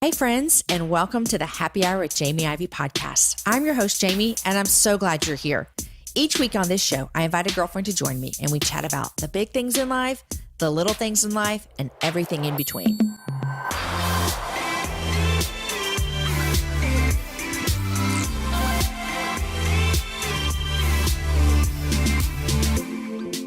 Hey friends, and welcome to the Happy Hour with Jamie Ivey podcast. I'm your host, Jamie, and I'm so glad you're here. Each week on this show, I invite a girlfriend to join me and we chat about the big things in life, the little things in life, and everything in between.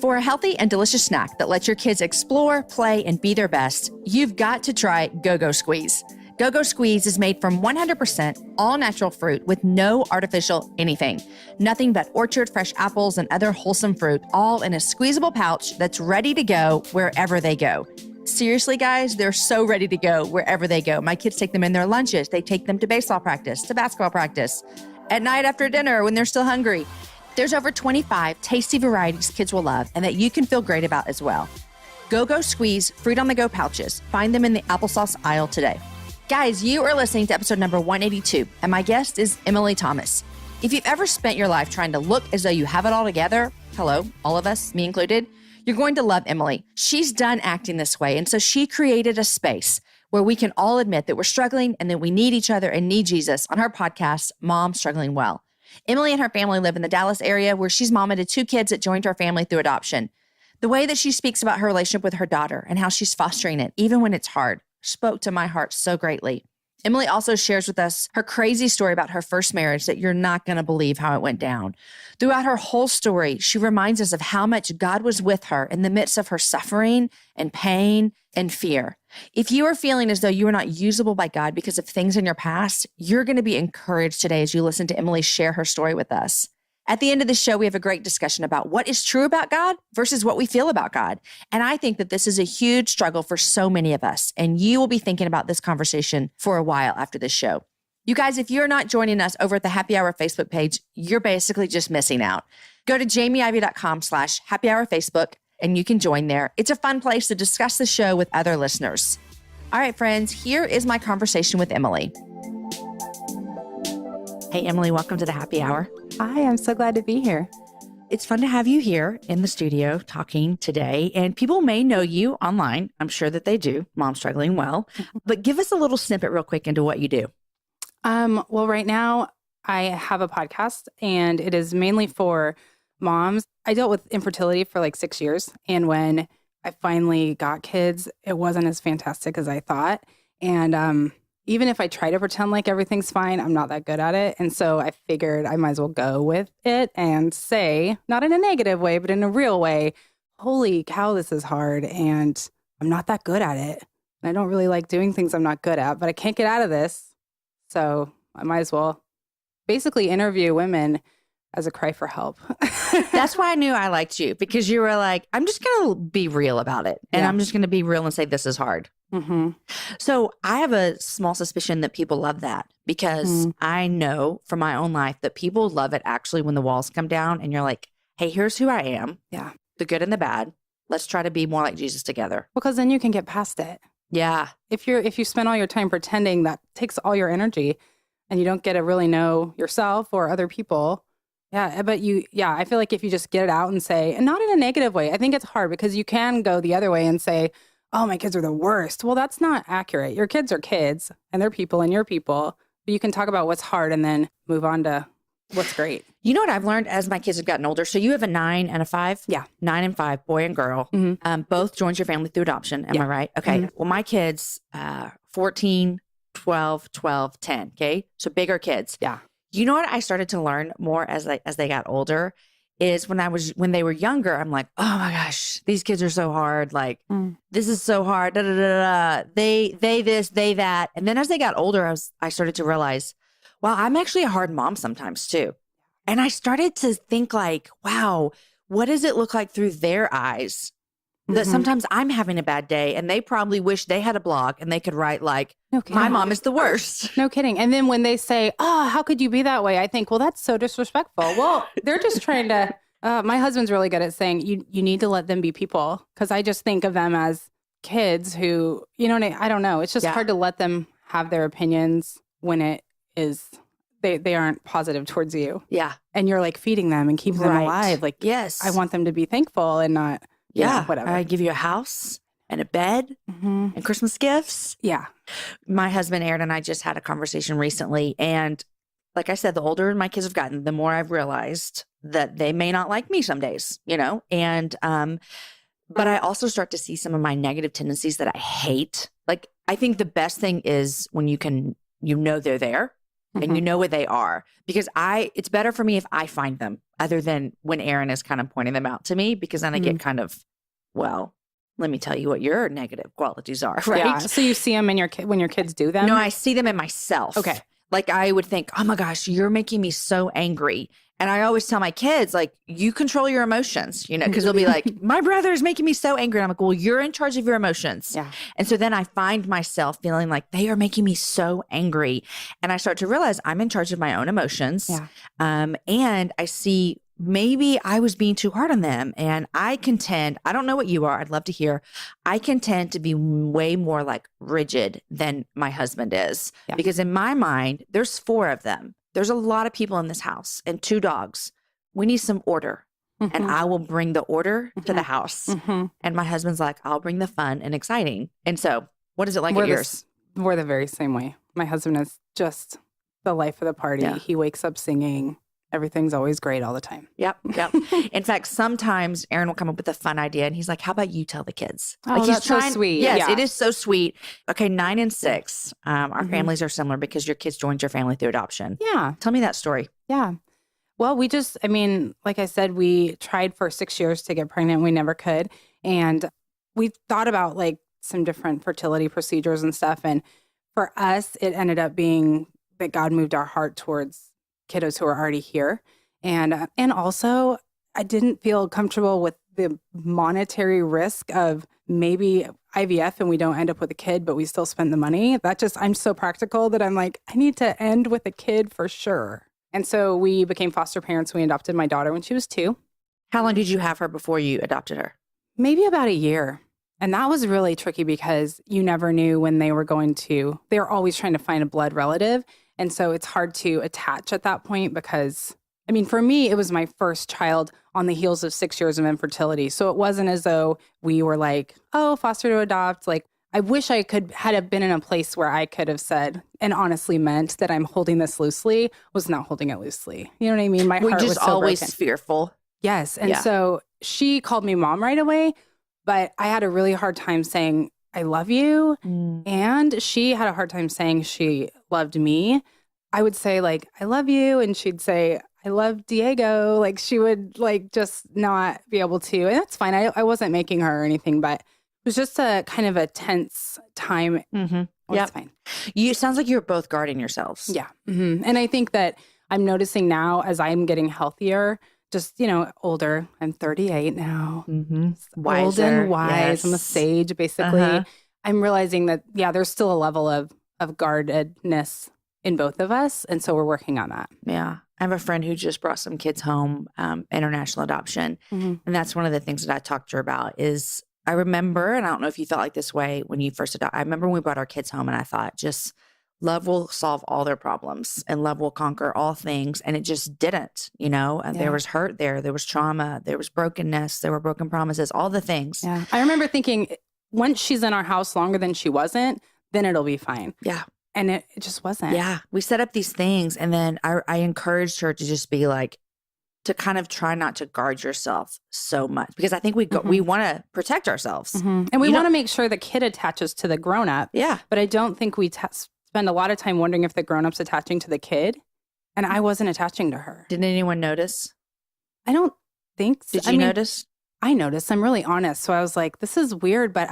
For a healthy and delicious snack that lets your kids explore, play, and be their best, you've got to try Go-Go Squeeze. Go-Go Squeeze is made from 100% all-natural fruit with no artificial anything. Nothing but orchard fresh apples and other wholesome fruit, all in a squeezable pouch that's ready to go wherever they go. Seriously, guys, they're so ready to go wherever they go. My kids take them in their lunches. They take them to baseball practice, to basketball practice, at night after dinner when they're still hungry. There's over 25 tasty varieties kids will love and that you can feel great about as well. Go-Go Squeeze Fruit on the Go pouches. Find them in the applesauce aisle today. Guys, you are listening to episode number 182, and my guest is Emily Thomas. If you've ever spent your life trying to look as though you have it all together, hello, all of us, me included, you're going to love Emily. She's done acting this way, and so she created a space where we can all admit that we're struggling and that we need each other and need Jesus on her podcast, Mom Struggling Well. Emily and her family live in the Dallas area where she's mama to 2 kids that joined her family through adoption. The way that she speaks about her relationship with her daughter and how she's fostering it, even when it's hard, spoke to my heart so greatly. Emily also shares with us her crazy story about her first marriage that you're not going to believe how it went down. Throughout her whole story, she reminds us of how much God was with her in the midst of her suffering and pain and fear. If you are feeling as though you are not usable by God because of things in your past, you're going to be encouraged today as you listen to Emily share her story with us. At the end of the show, we have a great discussion about what is true about God versus what we feel about God. And I think that this is a huge struggle for so many of us. And you will be thinking about this conversation for a while after this show. You guys, if you're not joining us over at the Happy Hour Facebook page, you're basically just missing out. Go to jamieivey.com/Happy Hour Facebook and you can join there. It's a fun place to discuss the show with other listeners. All right, friends, here is my conversation with Emily. Hey, Emily, welcome to the Happy Hour. Hi, I'm so glad to be here. It's fun to have you here in the studio talking today. And people may know you online. I'm sure that they do. Mom Struggling Well. But give us a little snippet real quick into what you do. Well, right now I have a podcast and it is mainly for moms. I dealt with infertility for like 6 years. And when I finally got kids, it wasn't as fantastic as I thought. And even if I try to pretend like everything's fine, I'm not that good at it. And so I figured I might as well go with it and say, not in a negative way, but in a real way, holy cow, this is hard. And I'm not that good at it. And I don't really like doing things I'm not good at, but I can't get out of this. So I might as well basically interview women as a cry for help. That's why I knew I liked you, because you were like, I'm just going to be real about it. And I'm just going to be real and say, this is hard. Mm-hmm. So I have a small suspicion that people love that, because I know from my own life that people love it actually when the walls come down and you're like, hey, here's who I am. Yeah. The good and the bad. Let's try to be more like Jesus together. Because then you can get past it. Yeah. If you spend all your time pretending, that takes all your energy and you don't get to really know yourself or other people. Yeah. But I feel like if you just get it out and say, and not in a negative way, I think it's hard because you can go the other way and say, oh, my kids are the worst. Well, that's not accurate. Your kids are kids and they're people and you're people. But you can talk about what's hard and then move on to what's great. You know what I've learned as my kids have gotten older? So you have a 9 and a 5? Yeah. 9 and 5, boy and girl. Mm-hmm. Both joined your family through adoption. Am I right? Okay. Mm-hmm. Well, my kids, 14, 12, 12, 10. Okay. So bigger kids. Yeah. You know what I started to learn more as they got older is when they were younger, I'm like, oh my gosh, these kids are so hard. Like, this is so hard. Da, da, da, da. They this, they that. And then as they got older, I started to realize, wow, I'm actually a hard mom sometimes too. And I started to think like, wow, what does it look like through their eyes? That sometimes I'm having a bad day and they probably wish they had a blog and they could write like, my mom is the worst. No kidding. And then when they say, oh, how could you be that way? I think, well, that's so disrespectful. Well, they're just trying to, my husband's really good at saying you need to let them be people. Cause I just think of them as kids who, I don't know. It's just hard to let them have their opinions when it is, they aren't positive towards you. Yeah. And you're like feeding them and keeping them alive. Like, yes, I want them to be thankful and not, whatever. I give you a house. and a bed and Christmas gifts. Yeah. My husband, Aaron, and I just had a conversation recently. And like I said, the older my kids have gotten, the more I've realized that they may not like me some days, and, but I also start to see some of my negative tendencies that I hate. Like, I think the best thing is when they're there and you know what they are, because it's better for me if I find them other than when Aaron is kind of pointing them out to me, because then I get kind of, well, let me tell you what your negative qualities are, right? Yeah. So you see them in when your kids do them? No, I see them in myself. Okay. Like I would think, oh my gosh, you're making me so angry. And I always tell my kids, like, you control your emotions, because they'll be like, my brother is making me so angry. And I'm like, well, you're in charge of your emotions. Yeah. And so then I find myself feeling like they are making me so angry. And I start to realize I'm in charge of my own emotions. Yeah. And I see maybe I was being too hard on them. And I don't know what you are. I'd love to hear. I contend to be way more like rigid than my husband is. Yeah. Because in my mind, there's 4 of them. There's a lot of people in this house and 2 dogs. We need some order. And I will bring the order to the house. And my husband's like, I'll bring the fun and exciting. And so what is it like at yours? We're the very same way. My husband is just the life of the party. Yeah. He wakes up singing. Everything's always great all the time. Yep. In fact, sometimes Aaron will come up with a fun idea and he's like, how about you tell the kids? Oh, like, that's so sweet. Yes, it is so sweet. Okay, 9 and 6. Our families are similar because your kids joined your family through adoption. Yeah. Tell me that story. Yeah. Well, like I said, we tried for 6 years to get pregnant. We never could. And we thought about like some different fertility procedures and stuff. And for us, it ended up being that God moved our heart towards kiddos who are already here. And also I didn't feel comfortable with the monetary risk of maybe IVF and we don't end up with a kid, but we still spend the money. I'm so practical that I'm like, I need to end with a kid for sure. And so we became foster parents. We adopted my daughter when she was 2. How long did you have her before you adopted her? Maybe about a year. And that was really tricky because you never knew when they were always trying to find a blood relative. And so it's hard to attach at that point because, for me, it was my first child on the heels of 6 years of infertility. So it wasn't as though we were like, oh, foster to adopt. Like, I wish I had been in a place where I could have said and honestly meant that I'm holding this loosely, was not holding it loosely. You know what I mean? My heart was so always broken. Fearful. Yes. And so she called me mom right away, but I had a really hard time saying, I love you. And she had a hard time saying she loved me. I would say like, I love you. And she'd say, I love Diego. Like she would like just not be able to. And that's fine. I wasn't making her or anything, but it was just a kind of a tense time. It's fine. It sounds like you're both guarding yourselves. Yeah. And I think that I'm noticing now as I'm getting healthier, just, older. I'm 38 now. Wiser. Old and wise. Yes. I'm a sage, basically. I'm realizing that, there's still a level of guardedness in both of us. And so we're working on that. Yeah. I have a friend who just brought some kids home, international adoption. And that's one of the things that I talked to her about is I remember, and I don't know if you felt like this way when you first adopted, I remember when we brought our kids home and I thought just love will solve all their problems and love will conquer all things. And it just didn't, and there was hurt there was trauma, there was brokenness, there were broken promises, all the things. Yeah. I remember thinking once she's in our house longer than she wasn't, then it'll be fine. Yeah. And it just wasn't. Yeah. We set up these things and then I encouraged her to just be like, to kind of try not to guard yourself so much because I think we want to protect ourselves. And we want to make sure the kid attaches to the grown up. Yeah. But I don't think we spend a lot of time wondering if the grown up's attaching to the kid. And I wasn't attaching to her. Didn't anyone notice? I don't think so. Did you notice? I noticed. I'm really honest. So I was like, this is weird, but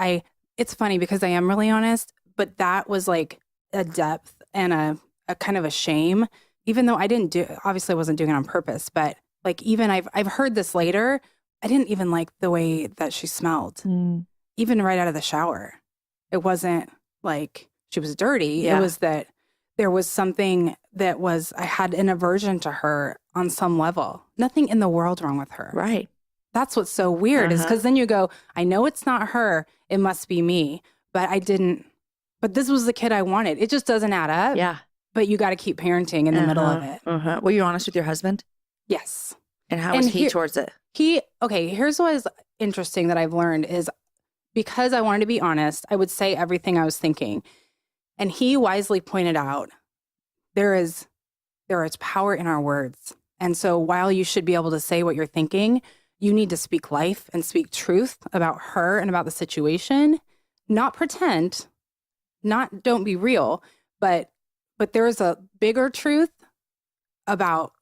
it's funny because I am really honest, but that was like a depth and a kind of a shame, even though obviously I wasn't doing it on purpose, but like even I've heard this later, I didn't even like the way that she smelled, even right out of the shower. It wasn't like she was dirty. Yeah. It was that there was something that I had an aversion to her on some level. Nothing in the world wrong with her. Right. That's what's so weird is because then you go, I know it's not her. It must be me. But I didn't. But this was the kid I wanted. It just doesn't add up. Yeah. But you got to keep parenting in the middle of it. Were you honest with your husband? Yes. And how was he towards it? Here's what is interesting that I've learned is because I wanted to be honest, I would say everything I was thinking. And he wisely pointed out, there is power in our words. And so while you should be able to say what you're thinking, you need to speak life and speak truth about her and about the situation, not pretend, don't be real, but there's a bigger truth about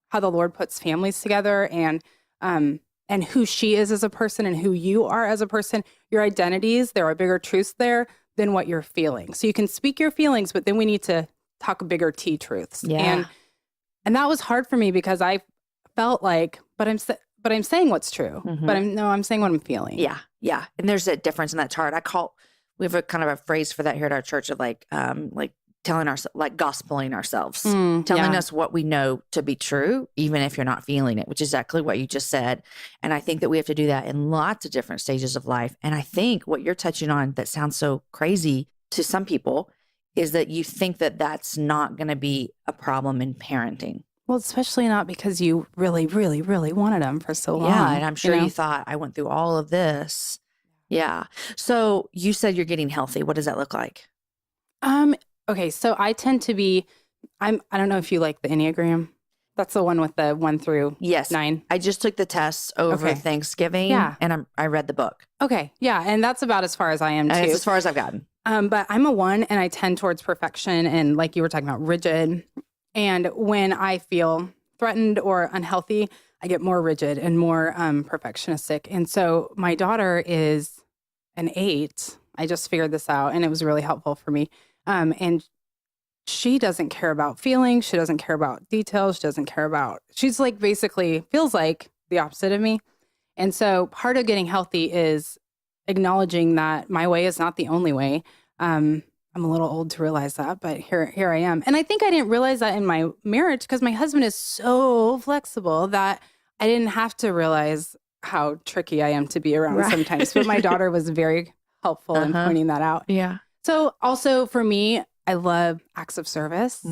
how the Lord puts families together and who she is as a person and who you are as a person, your identities, there are bigger truths there than what you're feeling. So you can speak your feelings, but then we need to talk bigger T truths. Yeah. And that was hard for me because I felt like, but I'm saying what's true. Mm-hmm. But I'm saying what I'm feeling. Yeah. Yeah. And there's a difference in that chart. We have a kind of a phrase for that here at our church of like telling ourselves, like gospeling ourselves, telling us what we know to be true, even if you're not feeling it, which is exactly what you just said. And I think that we have to do that in lots of different stages of life. And I think what you're touching on that sounds so crazy to some people is that you think that that's not going to be a problem in parenting. Well, especially not because you really, really, really wanted them for so long. Yeah. And I'm sure you thought, I went through all of this. Yeah. So you said you're getting healthy. What does that look like? Okay, so I tend to be, I don't know if you like the Enneagram. That's the one with the 1 through 9. I just took the tests over Thanksgiving and I read the book. Okay, yeah, and that's about as far as I am too. It's as far as I've gotten. But I'm a 1 and I tend towards perfection and like you were talking about, rigid. And when I feel threatened or unhealthy, I get more rigid and more perfectionistic. And so my daughter is an 8. I just figured this out and it was really helpful for me. And she doesn't care about feelings. She doesn't care about details. She's like basically feels like the opposite of me. And so part of getting healthy is acknowledging that my way is not the only way. I'm a little old to realize that, but here I am. And I think I didn't realize that in my marriage because my husband is so flexible that I didn't have to realize how tricky I am to be around sometimes. But my daughter was very helpful in pointing that out. Yeah. So also for me, I love acts of service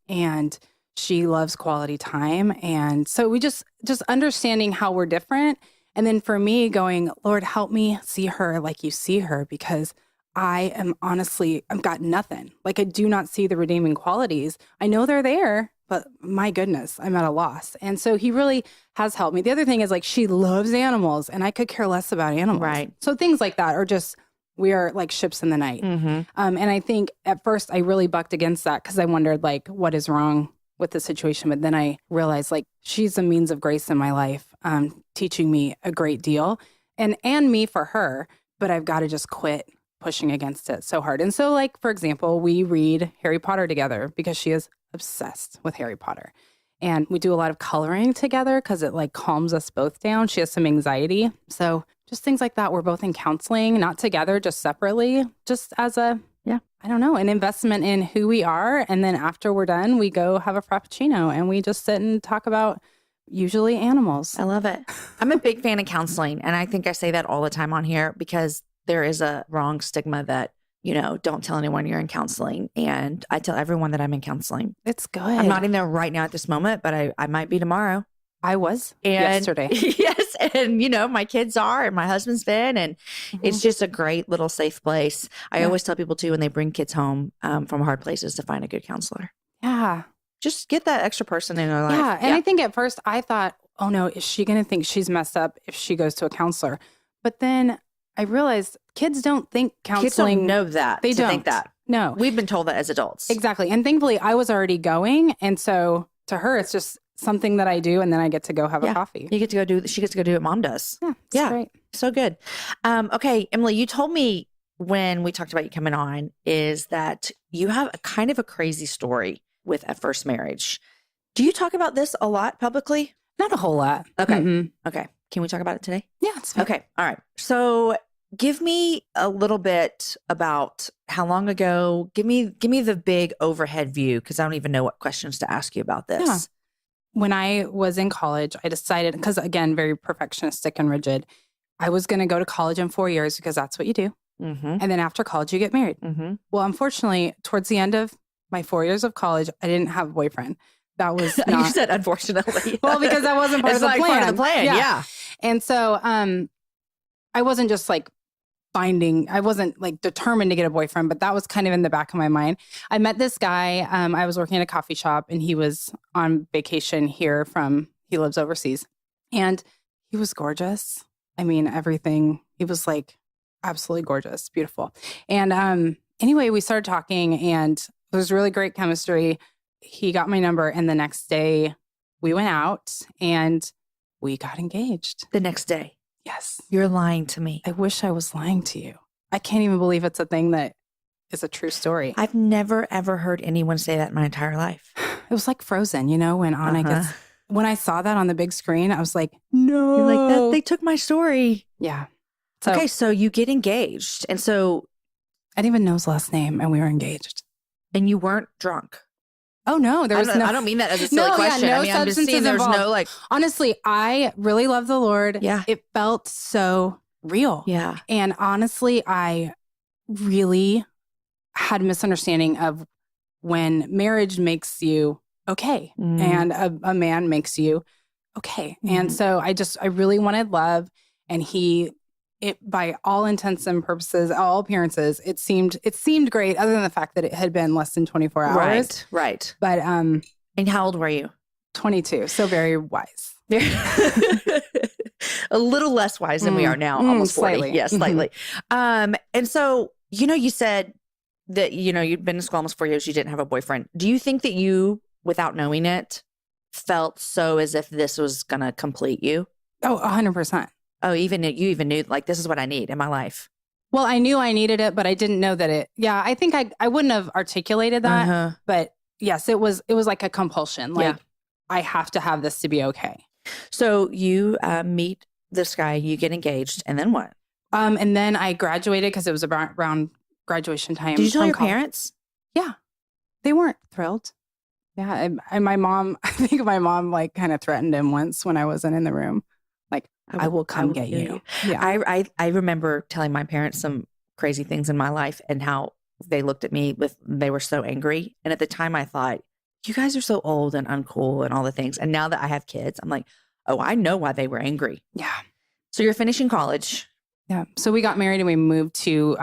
and she loves quality time. And so we just understanding how we're different. And then for me going, Lord, help me see her like you see her because I am honestly, I've got nothing. Like I do not see the redeeming qualities. I know they're there, but my goodness, I'm at a loss. And so he really has helped me. The other thing is like she loves animals and I could care less about animals. Right. So things like that are just, we are like ships in the night. And I think at first I really bucked against that because I wondered like, what is wrong with the situation? But then I realized like, she's a means of grace in my life, teaching me a great deal and me for her, but I've got to just quit pushing against it so hard. And so like, for example, we read Harry Potter together because she is obsessed with Harry Potter. And we do a lot of coloring together because it like calms us both down. She has some anxiety. So just things like that. We're both in counseling, not together, just separately, just as a, I don't know, an investment in who we are. And then after we're done, we go have a Frappuccino and we just sit and talk about usually animals. I love it. I'm a big fan of counseling. And I think I say that all the time on here because there is a wrong stigma that, don't tell anyone you're in counseling. And I tell everyone that I'm in counseling. It's good. I'm not in there right now at this moment, but I might be tomorrow. I was yesterday. Yes. And, my kids are, and my husband's been, and it's just a great little safe place. I always tell people too, when they bring kids home from hard places to find a good counselor. Yeah. Just get that extra person in their life. Yeah. And I think at first I thought, oh no, is she going to think she's messed up if she goes to a counselor? But then I realized kids don't think counseling. Kids don't know that. They don't think that. No. We've been told that as adults. Exactly. And thankfully I was already going. And so to her, it's just something that I do. And then I get to go have a coffee. You get to go do, she gets to go do what mom does. Yeah. Great. So good. Okay. Emily, you told me when we talked about you coming on is that you have a kind of a crazy story with a first marriage. Do you talk about this a lot publicly? Not a whole lot. Okay. Okay. Can we talk about it today? Yeah, it's fine. Okay. All right. So give me a little bit about how long ago, give me the big overhead view, because I don't even know what questions to ask you about this. Yeah. When I was in college, I decided, because again, very perfectionistic and rigid, I was going to go to college in 4 years because that's what you do. And then after college, you get married. Well, unfortunately, towards the end of my 4 years of college, I didn't have a boyfriend. That was not. You said unfortunately. Well, because that wasn't part of the plan. Part of the plan. Yeah. And so I wasn't just like I wasn't like determined to get a boyfriend, but that was kind of in the back of my mind. I met this guy. I was working at a coffee shop and he was on vacation here he lives overseas, and he was gorgeous. I mean, everything. He was like absolutely gorgeous, beautiful. And anyway, we started talking and it was really great chemistry. He got my number and the next day we went out and we got engaged. The next day? Yes. You're lying to me. I wish I was lying to you. I can't even believe it's a thing that is a true story. I've never, ever heard anyone say that in my entire life. It was like Frozen, when Anna gets... When I saw that on the big screen, I was like, no. You're like, that, they took my story. Yeah. Okay, so you get engaged. And so... I didn't even know his last name, and we were engaged. And you weren't drunk? Oh, no. There was I don't mean that as a silly question. No, I mean, I'm just saying there's no like... Honestly, I really love the Lord. Yeah. It felt so real. Yeah. And honestly, I really had a misunderstanding of when marriage makes you okay and a man makes you okay. And so I really wanted love, and by all intents and purposes, all appearances, it seemed great, other than the fact that it had been less than 24 hours. Right. But and how old were you? 22. So very wise. A little less wise than we are now, almost 40. Slightly. Yes, slightly. And so, you said that, you'd been in school almost 4 years, you didn't have a boyfriend. Do you think that you, without knowing it, felt so as if this was going to complete you? Oh, 100%. Oh, you even knew, like, this is what I need in my life. Well, I knew I needed it, but I didn't know that I think I wouldn't have articulated that. But yes, it was like a compulsion. Like, I have to have this to be okay. So you meet this guy, you get engaged, and then what? And then I graduated because it was around graduation time. Did you tell your parents? Yeah. They weren't thrilled. Yeah. And my mom, I think my mom like kind of threatened him once when I wasn't in the room. Like, I will come get you. Yeah. I remember telling my parents some crazy things in my life and how they looked at me they were so angry. And at the time I thought, you guys are so old and uncool and all the things. And now that I have kids, I'm like, oh, I know why they were angry. Yeah. So you're finishing college. Yeah. So we got married and we moved to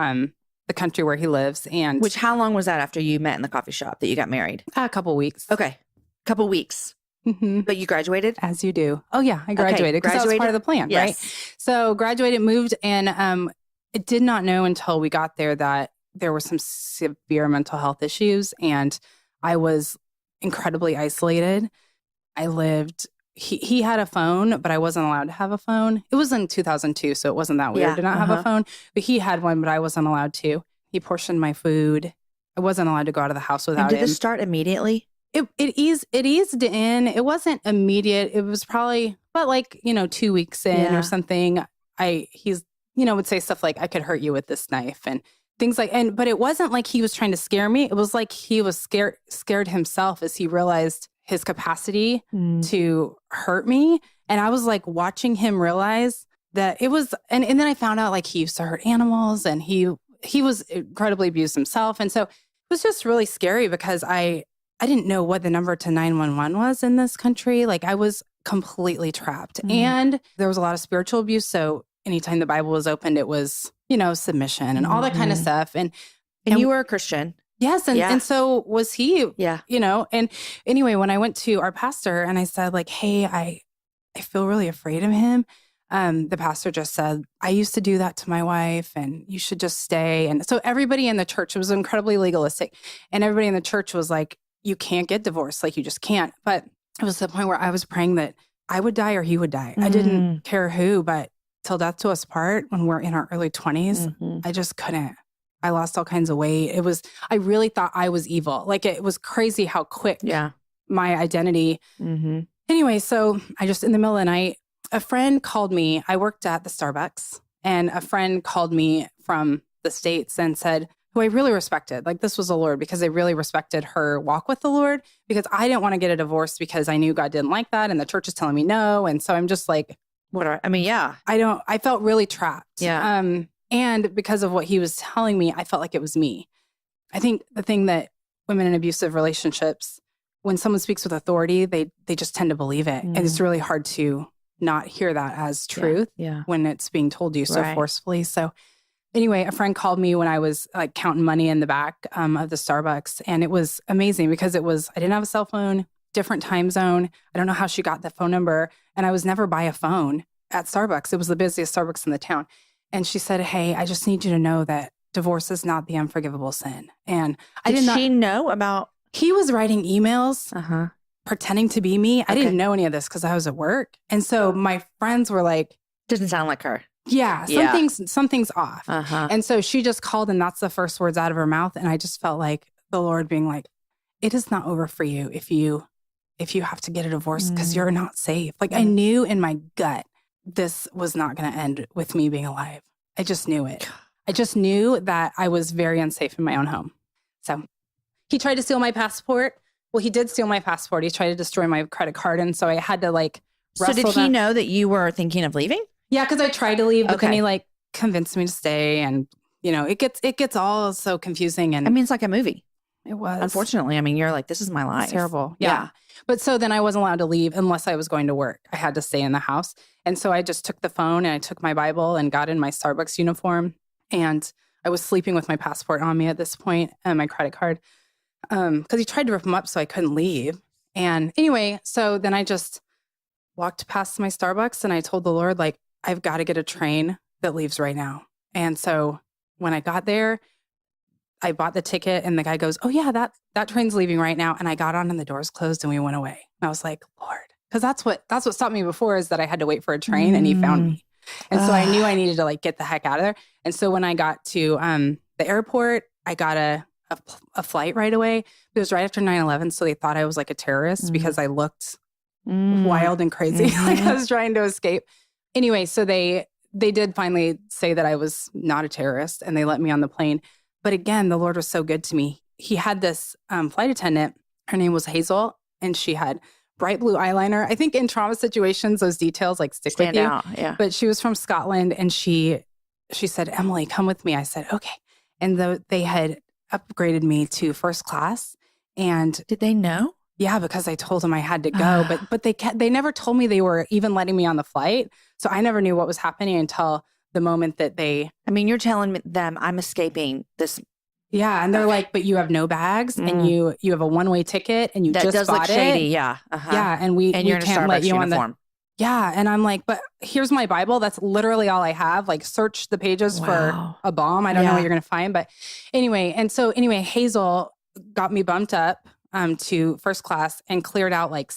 the country where he lives. And how long was that after you met in the coffee shop that you got married? A couple weeks. Okay. Couple weeks. Mm-hmm. But you graduated? As you do. Oh, yeah. I graduated because that was part of the plan, yes. Right? So graduated, moved, and I did not know until we got there that there were some severe mental health issues, and I was incredibly isolated. I lived... He had a phone, but I wasn't allowed to have a phone. It was in 2002, so it wasn't that weird to not have a phone. But he had one, but I wasn't allowed to. He portioned my food. I wasn't allowed to go out of the house without him. Did this start immediately? It eased in. It wasn't immediate. It was probably about 2 weeks in or something. He's would say stuff like, I could hurt you with this knife and things but it wasn't like he was trying to scare me. It was like he was scared himself as he realized his capacity to hurt me. And I was like watching him realize that it was, and then I found out like he used to hurt animals and he was incredibly abused himself. And so it was just really scary because I didn't know what the number to 911 was in this country. Like I was completely trapped and there was a lot of spiritual abuse. So anytime the Bible was opened, it was, submission and all that kind of stuff. And you were a Christian. Yes. And so was he, yeah. And anyway, when I went to our pastor and I said like, hey, I feel really afraid of him. The pastor just said, I used to do that to my wife and you should just stay. And so everybody in the church, it was incredibly legalistic. And everybody in the church was like, you can't get divorced. Like you just can't. But it was the point where I was praying that I would die or he would die. I didn't care who, but till death do us part when we're in our early 20s, I just couldn't. I lost all kinds of weight. I really thought I was evil. Like it was crazy how quick my identity. Anyway, so I just, in the middle of the night, a friend called me. I worked at the Starbucks and a friend called me from the States and said, who I really respected, like this was the Lord because I really respected her walk with the Lord because I didn't want to get a divorce because I knew God didn't like that. And the church is telling me no. And so I'm just like, I felt really trapped. Yeah. And because of what he was telling me, I felt like it was me. I think the thing that women in abusive relationships, when someone speaks with authority, they just tend to believe it. And it's really hard to not hear that as truth when it's being told to you so forcefully. So anyway, a friend called me when I was like counting money in the back of the Starbucks. And it was amazing because I didn't have a cell phone, different time zone. I don't know how she got the phone number. And I was never by a phone at Starbucks. It was the busiest Starbucks in the town. And she said, hey, I just need you to know that divorce is not the unforgivable sin. And Did she know about? He was writing emails, pretending to be me. I didn't know any of this because I was at work. And so my friends were like, doesn't sound like her. Yeah, something's off. And so she just called and that's the first words out of her mouth. And I just felt like the Lord being like, it is not over for you if you have to get a divorce because you're not safe. Like I knew in my gut, this was not going to end with me being alive. I just knew it. I just knew that I was very unsafe in my own home. So he tried to steal my passport. Well, he did steal my passport. He tried to destroy my credit card. And so I had to like wrestle. So did he know that you were thinking of leaving? Yeah, because I tried to leave, but then he like convinced me to stay. And, you know, it gets all so confusing. And I mean, it's like a movie. It was. Unfortunately, I mean, you're like, this is my life. It's terrible. Yeah. But so then I wasn't allowed to leave unless I was going to work. I had to stay in the house. And so I just took the phone and I took my Bible and got in my Starbucks uniform. And I was sleeping with my passport on me at this point and my credit card because he tried to rip them up so I couldn't leave. And anyway, so then I just walked past my Starbucks and I told the Lord, like, I've got to get a train that leaves right now. And so when I got there, I bought the ticket and the guy goes, oh yeah, that train's leaving right now. And I got on and the doors closed and we went away. And I was like, Lord, because that's what stopped me before is that I had to wait for a train and he found me. And so I knew I needed to like get the heck out of there. And so when I got to the airport, I got a flight right away. It was right after 9/11. So they thought I was like a terrorist because I looked wild and crazy. Like I was trying to escape. Anyway, so they did finally say that I was not a terrorist and they let me on the plane. But again, the Lord was so good to me. He had this flight attendant. Her name was Hazel and she had bright blue eyeliner. I think in trauma situations, those details like stand out. Yeah. But she was from Scotland and she said, Emily, come with me. I said, okay. And they had upgraded me to first class. And did they know? Yeah, because I told them I had to go, but they never told me they were even letting me on the flight. So I never knew what was happening until the moment that I mean, you're telling them I'm escaping this. Yeah. And they're like, but you have no bags and you have a one-way ticket and you that just does bought look it. Shady. Yeah. Yeah. And we you're in a can't let Starbucks you uniform. on the. Yeah. And I'm like, but here's my Bible. That's literally all I have. Like search the pages for a bomb. I don't know what you're going to find. But anyway. And so anyway, Hazel got me bumped up to first class and cleared out like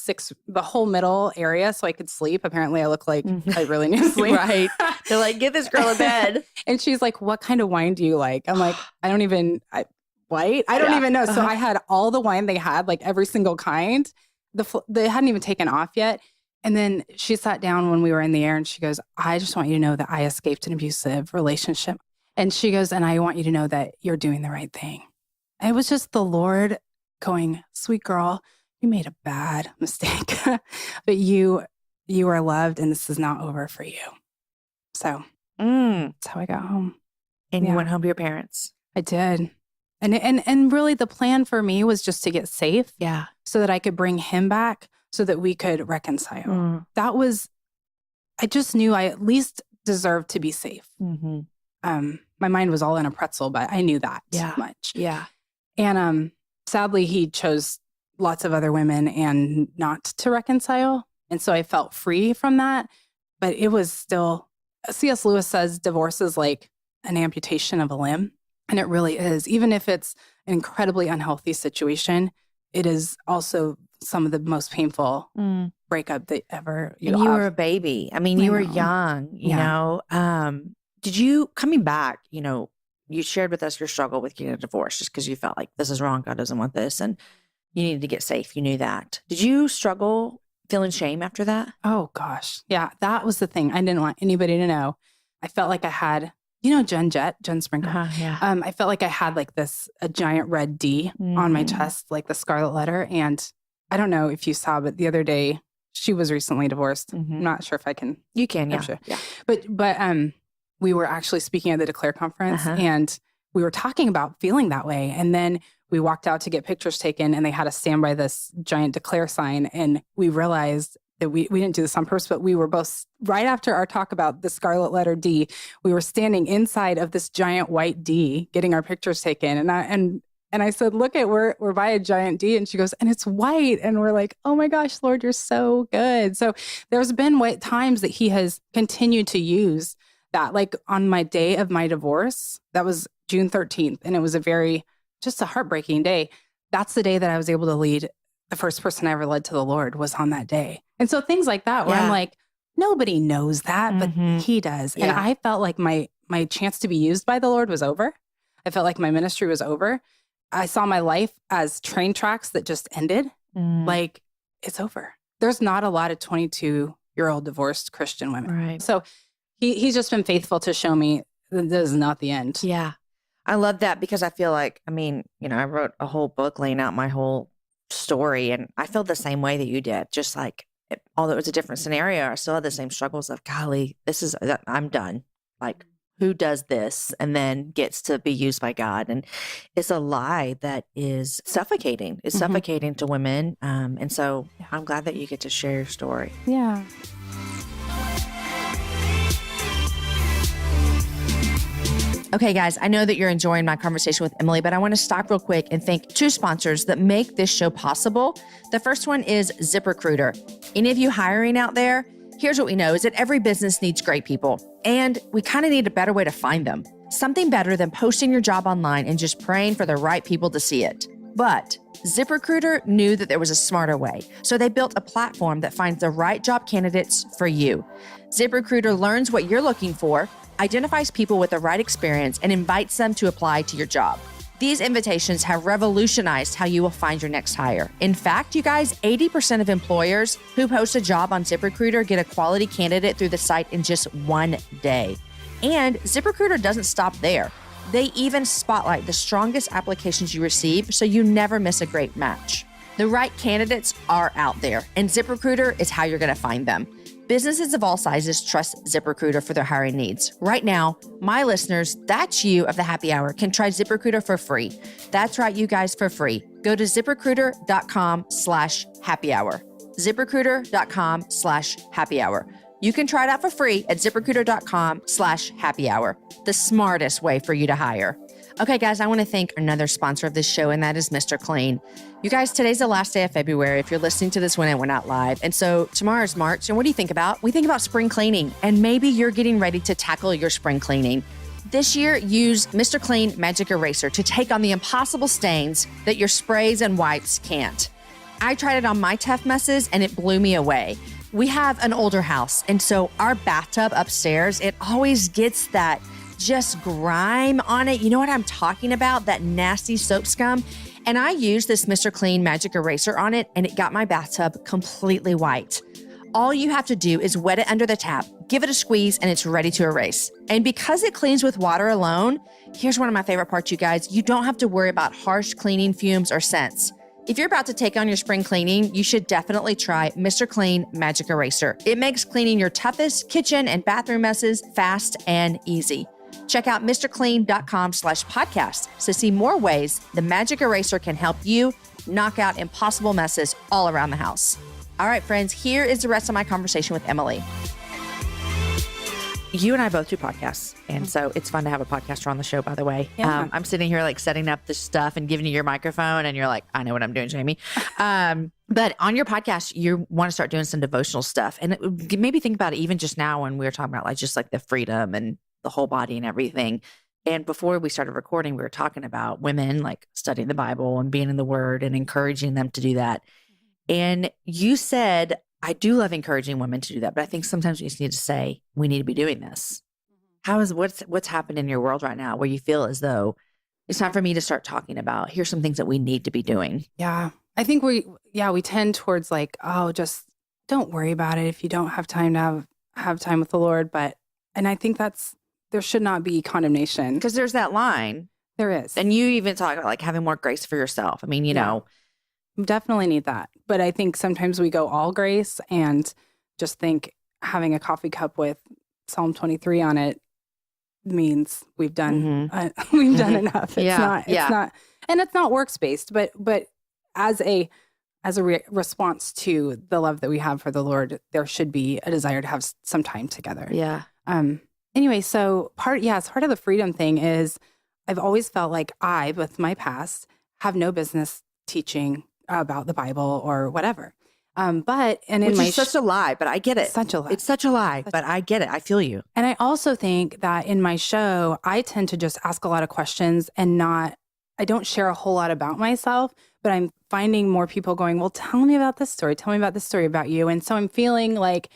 the whole middle area so I could sleep. Apparently I look like I really need to sleep. Right. They're like, get this girl a bed. And she's like, what kind of wine do you like? I'm like, I don't even know. So I had all the wine they had, like every single kind. They hadn't even taken off yet. And then she sat down when we were in the air and she goes, I just want you to know that I escaped an abusive relationship. And she goes, and I want you to know that you're doing the right thing. And it was just the Lord going, sweet girl, you made a bad mistake, but you are loved and this is not over for you. So that's how I got home. And you went home to your parents. I did. And really the plan for me was just to get safe. Yeah. So that I could bring him back so that we could reconcile. I just knew I at least deserved to be safe. My mind was all in a pretzel, but I knew that much. Yeah. And sadly, he chose lots of other women and not to reconcile. And so I felt free from that. But it was still, C.S. Lewis says divorce is like an amputation of a limb. And it really is. Even if it's an incredibly unhealthy situation, it is also some of the most painful breakup that ever you have. You were a baby. I mean, you were young, you know. Did you, coming back, you know, you shared with us your struggle with getting a divorce just because you felt like this is wrong, God doesn't want this, and you needed to get safe. You knew that. Did you struggle feeling shame after that? Oh, gosh. Yeah, that was the thing. I didn't want anybody to know. I felt like I had, you know, Jen Sprinkle. I felt like I had like a giant red D on my chest, like the scarlet letter. And I don't know if you saw, but the other day, she was recently divorced. I'm not sure if I can. You can, yeah. I'm sure. Yeah. But we were actually speaking at the Declare conference and we were talking about feeling that way. And then we walked out to get pictures taken and they had us stand by this giant Declare sign. And we realized that we didn't do this on purpose, but we were both, right after our talk about the scarlet letter D, we were standing inside of this giant white D getting our pictures taken. And I said, look at, we're by a giant D. And she goes, and it's white. And we're like, oh my gosh, Lord, you're so good. So there's been times that he has continued to use that. Like on my day of my divorce, that was June 13th. And it was just a heartbreaking day. That's the day that I was able to lead. The first person I ever led to the Lord was on that day. And so things like that, where I'm like, nobody knows that, but he does. And I felt like my chance to be used by the Lord was over. I felt like my ministry was over. I saw my life as train tracks that just ended. Like, it's over. There's not a lot of 22-year-old divorced Christian women. Right. So he's just been faithful to show me that this is not the end. Yeah. I love that, because I feel like, I wrote a whole book laying out my whole story, and I feel the same way that you did. Just like, although it was a different scenario, I still had the same struggles of, golly, I'm done. Like, who does this and then gets to be used by God? And it's a lie that is suffocating. It's suffocating to women. And so I'm glad that you get to share your story. Yeah. Okay, guys, I know that you're enjoying my conversation with Emily, but I want to stop real quick and thank two sponsors that make this show possible. The first one is ZipRecruiter. Any of you hiring out there? Here's what we know is that every business needs great people, and we kind of need a better way to find them. Something better than posting your job online and just praying for the right people to see it. But ZipRecruiter knew that there was a smarter way, so they built a platform that finds the right job candidates for you. ZipRecruiter learns what you're looking for, identifies people with the right experience, and invites them to apply to your job. These invitations have revolutionized how you will find your next hire. In fact, you guys, 80% of employers who post a job on ZipRecruiter get a quality candidate through the site in just one day. And ZipRecruiter doesn't stop there. They even spotlight the strongest applications you receive, so you never miss a great match. The right candidates are out there, and ZipRecruiter is how you're going to find them. Businesses of all sizes trust ZipRecruiter for their hiring needs. Right now, my listeners, that's you of the happy hour, can try ZipRecruiter for free. That's right, you guys, for free. Go to ZipRecruiter.com/happy hour. ZipRecruiter.com/happy hour. You can try it out for free at ZipRecruiter.com/happy hour. The smartest way for you to hire. Okay, guys, I want to thank another sponsor of this show, and that is Mr. Clean. You guys, today's the last day of February if you're listening to this when it went out live. And so tomorrow's March. And what do you think about? We think about spring cleaning, and maybe you're getting ready to tackle your spring cleaning. This year, use Mr. Clean Magic Eraser to take on the impossible stains that your sprays and wipes can't. I tried it on my tough messes, and it blew me away. We have an older house, and so our bathtub upstairs, it always gets that just grime on it. You know what I'm talking about? That nasty soap scum. And I used this Mr. Clean Magic Eraser on it, and it got my bathtub completely white. All you have to do is wet it under the tap, give it a squeeze, and it's ready to erase. And because it cleans with water alone, here's one of my favorite parts, you guys. You don't have to worry about harsh cleaning fumes or scents. If you're about to take on your spring cleaning, you should definitely try Mr. Clean Magic Eraser. It makes cleaning your toughest kitchen and bathroom messes fast and easy. Check out MrClean.com/podcast to see more ways the Magic Eraser can help you knock out impossible messes all around the house. All right, friends, here is the rest of my conversation with Emily. You and I both do podcasts, and so it's fun to have a podcaster on the show, by the way. Yeah. I'm sitting here like setting up the stuff and giving you your microphone, and you're like, I know what I'm doing, Jamie. But on your podcast, you want to start doing some devotional stuff. And it maybe think about it even just now when we were talking about like just like the freedom and the whole body and everything. And before we started recording, we were talking about women like studying the Bible and being in the Word and encouraging them to do that. And you said, I do love encouraging women to do that, but I think sometimes we just need to say, we need to be doing this. What's happened in your world right now where you feel as though it's time for me to start talking about, here's some things that we need to be doing? Yeah. I think we tend towards like, oh, just don't worry about it if you don't have time to have time with the Lord. And I think there should not be condemnation. Because there's that line. There is. And you even talk about like having more grace for yourself. I mean, you know. Definitely need that. But I think sometimes we go all grace and just think having a coffee cup with Psalm 23 on it means we've done enough. It's not, and it's not works based, but as a as a response to the love that we have for the Lord, there should be a desire to have some time together. Yeah. Anyway, so part of the freedom thing is I've always felt like I, with my past, have no business teaching about the Bible or whatever. Which is such a lie, but I get it. Such a lie. It's such a lie, but I get it. I feel you. And I also think that in my show, I tend to just ask a lot of questions and I don't share a whole lot about myself, but I'm finding more people going, well, tell me about this story. Tell me about this story about you. And so I'm feeling like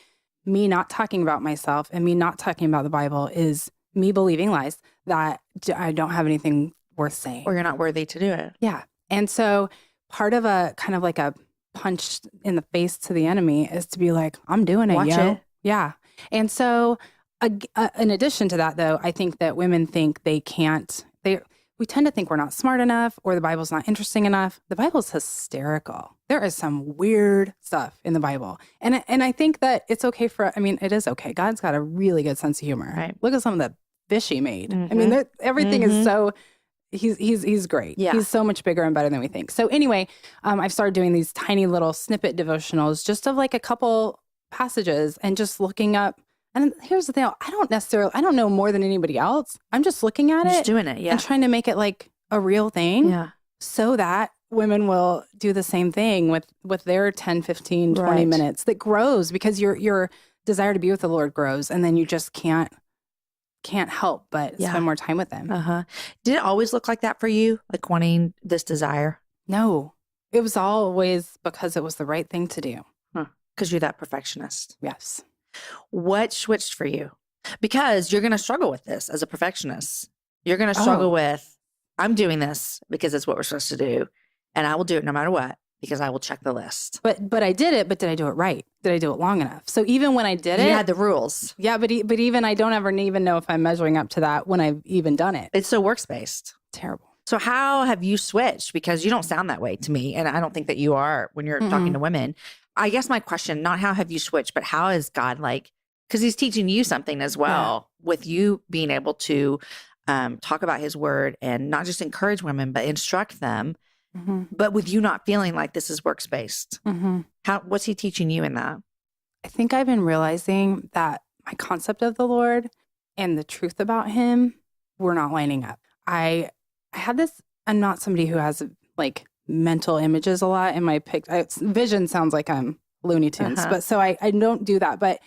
me not talking about myself and me not talking about the Bible is me believing lies that I don't have anything worth saying. Or you're not worthy to do it. Yeah. And so part of a kind of like a punch in the face to the enemy is to be like, I'm doing it, Watch it. Yeah. And so in addition to that, though, I think that women think we tend to think we're not smart enough or the Bible's not interesting enough. The Bible's hysterical. There is some weird stuff in the Bible. And I think that it's okay it is okay. God's got a really good sense of humor. Right. Look at some of the fish he made. Mm-hmm. I mean, everything is so, he's great. Yeah. He's so much bigger and better than we think. So anyway, I've started doing these tiny little snippet devotionals just of like a couple passages and just looking up. And here's the thing. I don't know more than anybody else. I'm just looking at it. Just doing it, yeah. And trying to make it like a real thing. Yeah. So that women will do the same thing with their 10, 15, 20 Right. minutes that grows because your desire to be with the Lord grows. And then you just can't help but spend more time with them. Uh-huh. Did it always look like that for you? Like wanting this desire? No, it was always because it was the right thing to do. Because you're that perfectionist. Yes. What switched for you? Because you're going to struggle with this as a perfectionist. You're going to struggle with, I'm doing this because it's what we're supposed to do. And I will do it no matter what, because I will check the list. But I did it, but did I do it right? Did I do it long enough? So even when I did it. You had the rules. Yeah, but even I don't ever even know if I'm measuring up to that when I've even done it. It's so works-based. Terrible. So how have you switched? Because you don't sound that way to me. And I don't think that you are when you're talking to women. I guess my question, not how have you switched, but how is God because he's teaching you something as well with you being able to talk about his word and not just encourage women, but instruct them, but with you not feeling like this is works-based. What's he teaching you in that? I think I've been realizing that my concept of the Lord and the truth about him were not lining up. I had this, I'm not somebody who has like mental images a lot in my vision sounds like I'm Looney Tunes, but so I don't do that. But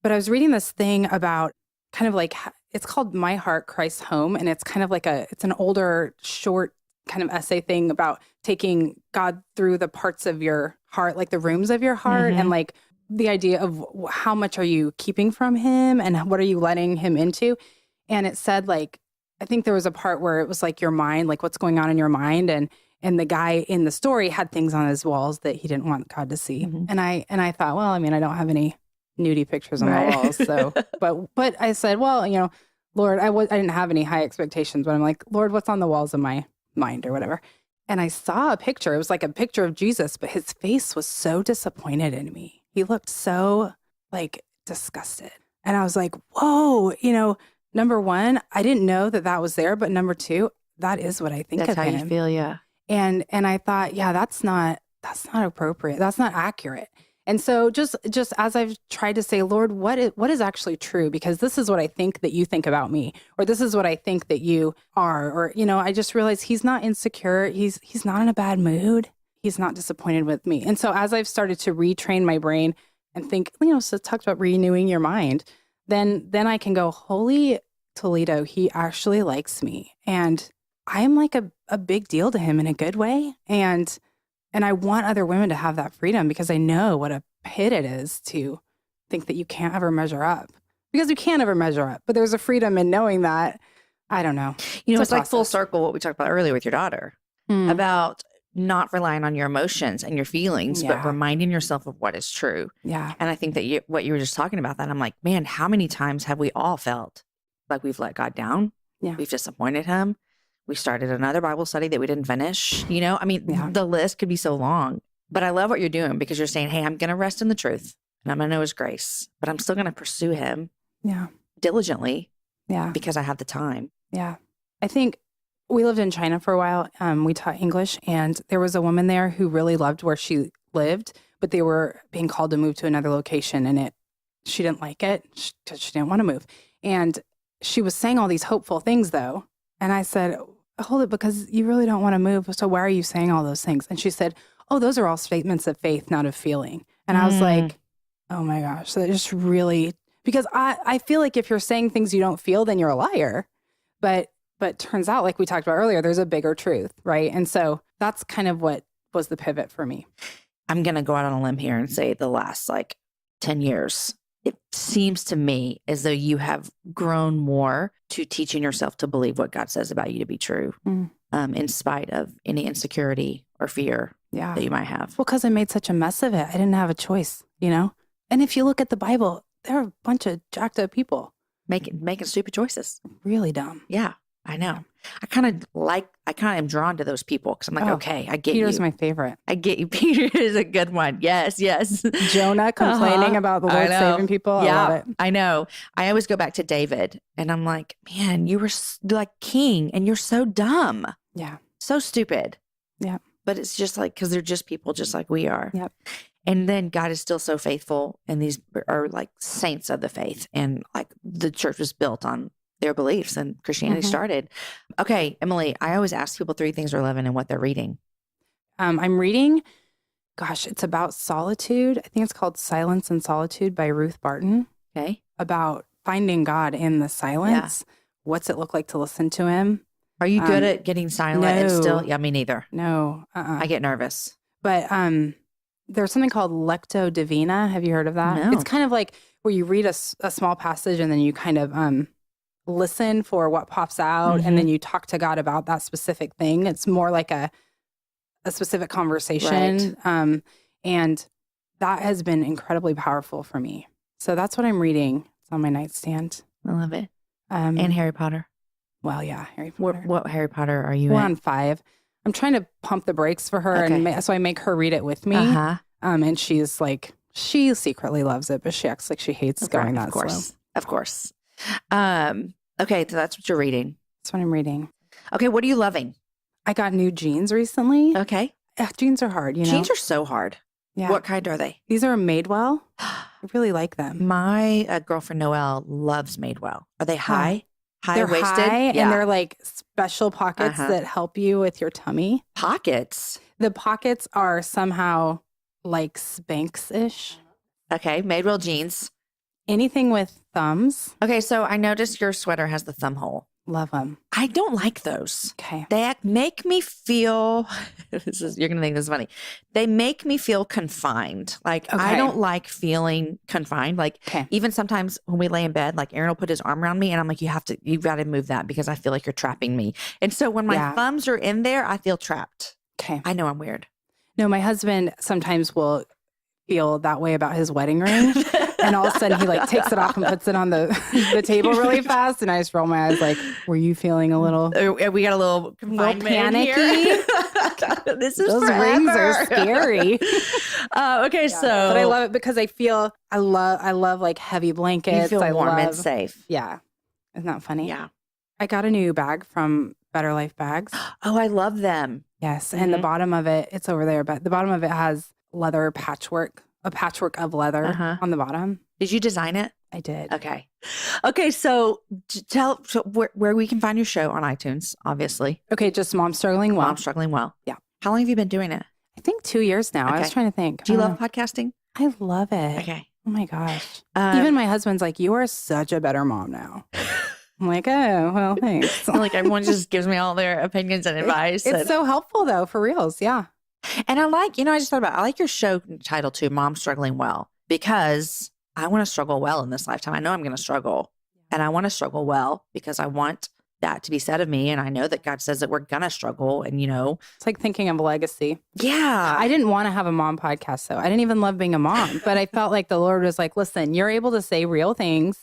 I was reading this thing about kind of like, it's called My Heart, Christ's Home. And it's kind of like it's an older short kind of essay thing about taking God through the parts of your heart, like the rooms of your heart and like the idea of how much are you keeping from him and what are you letting him into? And it said like, I think there was a part where it was like your mind, like what's going on in your mind. And the guy in the story had things on his walls that he didn't want God to see. And I thought, well, I mean, I don't have any nudie pictures on my walls. So, but I said, well, Lord, I didn't have any high expectations, but I'm like, Lord, what's on the walls of my mind or whatever. And I saw a picture. It was like a picture of Jesus, but his face was so disappointed in me. He looked so like disgusted. And I was like, whoa, number one, I didn't know that was there. But number two, that is what I think That's of him. how you feel, yeah. And I thought, yeah, that's not appropriate. That's not accurate. And so just as I've tried to say, Lord, what is actually true? Because this is what I think that you think about me, or this is what I think that you are, or, I just realized he's not insecure. He's not in a bad mood. He's not disappointed with me. And so as I've started to retrain my brain and think, so it talks about renewing your mind, then I can go, holy Toledo, he actually likes me. And I am like a big deal to him in a good way. And I want other women to have that freedom because I know what a pit it is to think that you can't ever measure up. Because you can't ever measure up. But there's a freedom in knowing that, I don't know. It's like full circle what we talked about earlier with your daughter about not relying on your emotions and your feelings, but reminding yourself of what is true. Yeah. And I think that what you were just talking about, that I'm like, man, how many times have we all felt like we've let God down? Yeah. We've disappointed him. We started another Bible study that we didn't finish. The list could be so long. But I love what you're doing because you're saying, hey, I'm going to rest in the truth and I'm going to know his grace, but I'm still going to pursue him diligently because I have the time. Yeah. I think we lived in China for a while. We taught English and there was a woman there who really loved where she lived, but they were being called to move to another location, and she didn't like it because she didn't want to move. And she was saying all these hopeful things though. And I said, hold it, because you really don't want to move. So why are you saying all those things? And she said, oh, those are all statements of faith, not of feeling. And I was like, oh my gosh. So that just really, because I feel like if you're saying things you don't feel, then you're a liar. But turns out, like we talked about earlier, there's a bigger truth, right? And so that's kind of what was the pivot for me. I'm going to go out on a limb here and say the last 10 years, it seems to me as though you have grown more to teaching yourself to believe what God says about you to be true, in spite of any insecurity or fear that you might have. Well, because I made such a mess of it. I didn't have a choice, And if you look at the Bible, there are a bunch of jacked up people. Making stupid choices. Really dumb. Yeah, I know. I kind of am drawn to those people because I'm like, okay, I get Peter's you. my favorite. I get you. Peter is a good one. Yes. Jonah complaining about the Lord saving people. Yeah, I love it. I know. I always go back to David and I'm like, man, you were like king and you're so dumb. Yeah. So stupid. Yeah. But it's just because they're just people just like we are. Yep. And then God is still so faithful, and these are like saints of the faith, and the church was built on their beliefs, and Christianity started. Okay, Emily, I always ask people 3 things they're loving and what they're reading. I'm reading, it's about solitude. I think it's called Silence and Solitude by Ruth Barton. Okay. About finding God in the silence. Yeah. What's it look like to listen to him? Are you good at getting silent and still? Yeah, me neither. No. I get nervous. But there's something called Lectio Divina. Have you heard of that? No. It's kind of like where you read a small passage and then you kind of listen for what pops out, and then you talk to God about that specific thing. It's more like a specific conversation. Right. And that has been incredibly powerful for me. So that's what I'm reading. It's on my nightstand. I love it. And Harry Potter. Well, yeah, Harry Potter. What Harry Potter are you We're in? on 5. I'm trying to pump the brakes for her, and so I make her read it with me. And she's like, she secretly loves it, but she acts like she hates going that slow. Of course. Okay, so that's what you're reading. That's what I'm reading. Okay, what are you loving? I got new jeans recently. Okay. Jeans are hard, Jeans are so hard. Yeah. What kind are they? These are Madewell. I really like them. My girlfriend Noelle loves Madewell. Are they high? High-waisted? They're high, and they're like special pockets that help you with your tummy. Pockets? The pockets are somehow like Spanx-ish. Okay, Madewell jeans. Anything with thumbs. Okay, so I noticed your sweater has the thumb hole. Love them. I don't like those. Okay. They make me feel, you're going to think this is funny. They make me feel confined. I don't like feeling confined. Even sometimes when we lay in bed, Aaron will put his arm around me and I'm like, you've got to move that because I feel like you're trapping me. And so when my thumbs are in there, I feel trapped. Okay. I know I'm weird. No, my husband sometimes will feel that way about his wedding ring. And all of a sudden he takes it off and puts it on the table really fast. And I just roll my eyes were you feeling a little? We got a little panicky. This is Those forever. rings are scary. Okay, so. But I love it because I love heavy blankets. You feel warm and safe. Yeah. Isn't that funny? Yeah. I got a new bag from Better Life Bags. Oh, I love them. Yes. And the bottom of it, it's over there, but the bottom of it has leather patchwork. A patchwork of leather on the bottom. Did you design it? I did. Okay. So tell where we can find your show on iTunes, obviously. Okay. Just Mom Struggling Well. Mom Struggling Well. Yeah. How long have you been doing it? I think 2 years now. I was trying to think. Do you love podcasting? I love it. Okay. Oh my gosh. Even my husband's like, you are such a better mom now. I'm like, oh, well, thanks. Everyone just gives me all their opinions and advice. It's so helpful though, for reals. Yeah. And I like your show title too, Mom Struggling Well, because I want to struggle well in this lifetime. I know I'm going to struggle, and I want to struggle well because I want that to be said of me. And I know that God says that we're going to struggle, and it's like thinking of legacy. Yeah. I didn't want to have a mom podcast though. I didn't even love being a mom, but I felt like the Lord was like, listen, you're able to say real things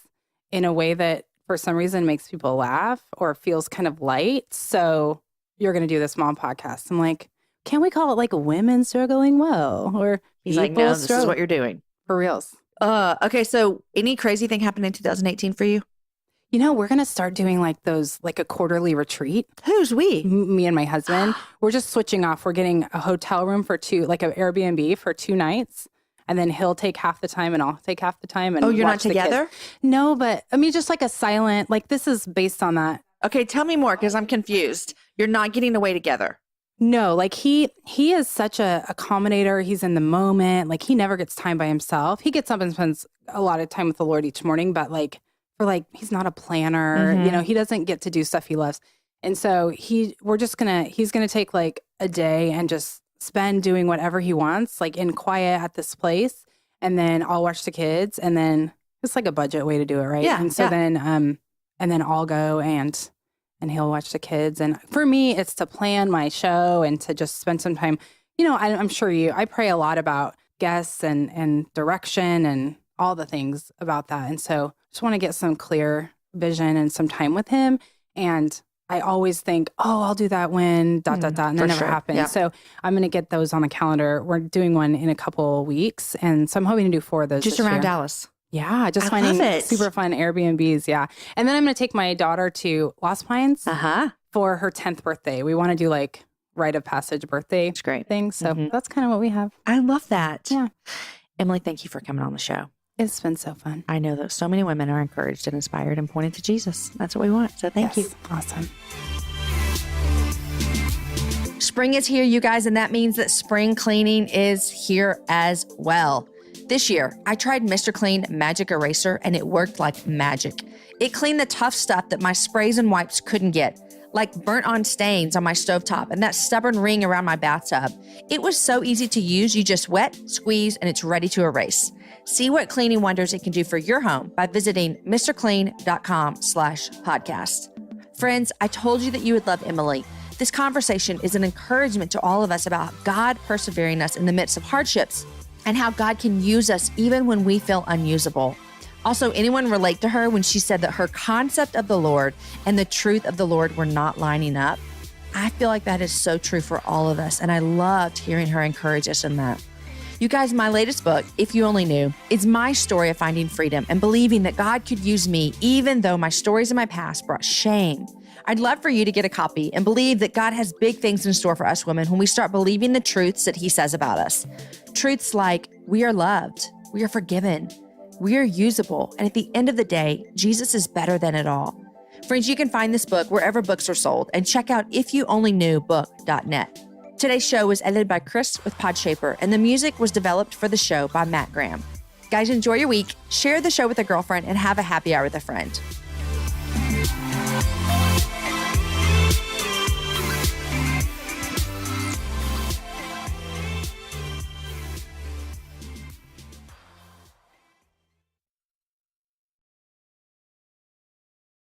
in a way that for some reason makes people laugh or feels kind of light. So you're going to do this mom podcast. I'm like, can't we call it Women Struggling Well? Or he's like, no, this is what you're doing. For reals. Okay, so any crazy thing happened in 2018 for you? We're going to start doing like those, like a quarterly retreat. Who's we? Me and my husband. We're just switching off. We're getting a hotel room for like an Airbnb for 2 nights. And then he'll take half the time and I'll take half the time. And you're not watch the together? kids. No, but I mean, just like a silent, like this is based on that. Okay, tell me more because I'm confused. You're not getting away together. No, like he is such a accommodator. He's in the moment. Like he never gets time by himself. He gets up and spends a lot of time with the Lord each morning, but he's not a planner. Mm-hmm. He doesn't get to do stuff he loves. And so he's gonna take like a day and just spend doing whatever he wants, like in quiet at this place. And then I'll watch the kids, and then it's like a budget way to do it, right? Yeah. And so then I'll go and he'll watch the kids. And for me, it's to plan my show and to just spend some time. I'm sure I pray a lot about guests and direction and all the things about that. And so just want to get some clear vision and some time with him. And I always think, I'll do that when ... And that never happens. Yeah. So I'm going to get those on the calendar. We're doing one in a couple weeks. And so I'm hoping to do 4 of those Just this around year. Dallas. Yeah, just I finding love it. super fun Airbnbs. Yeah. And then I'm going to take my daughter to Lost Pines for her 10th birthday. We want to do like rite of passage birthday thing. So that's kind of what we have. I love that. Yeah. Emily, thank you for coming on the show. It's been so fun. I know that so many women are encouraged and inspired and pointed to Jesus. That's what we want. So thank you. Awesome. Spring is here, you guys, and that means that spring cleaning is here as well. This year, I tried Mr. Clean Magic Eraser, and it worked like magic. It cleaned the tough stuff that my sprays and wipes couldn't get, like burnt-on stains on my stovetop and that stubborn ring around my bathtub. It was so easy to use. You just wet, squeeze, and it's ready to erase. See what cleaning wonders it can do for your home by visiting mrclean.com/podcast. Friends, I told you that you would love Emily. This conversation is an encouragement to all of us about God persevering us in the midst of hardships and how God can use us even when we feel unusable. Also, anyone relate to her when she said that her concept of the Lord and the truth of the Lord were not lining up? I feel like that is so true for all of us, and I loved hearing her encourage us in that. You guys, my latest book, If You Only Knew, is my story of finding freedom and believing that God could use me even though my stories in my past brought shame. I'd love for you to get a copy and believe that God has big things in store for us women when we start believing the truths that He says about us. Truths like we are loved, we are forgiven, we are usable, and at the end of the day, Jesus is better than it all. Friends, you can find this book wherever books are sold and check out ifyouonlyknewbook.net. Today's show was edited by Chris with Podshaper, and the music was developed for the show by Matt Graham. Guys, enjoy your week, share the show with a girlfriend, and have a happy hour with a friend.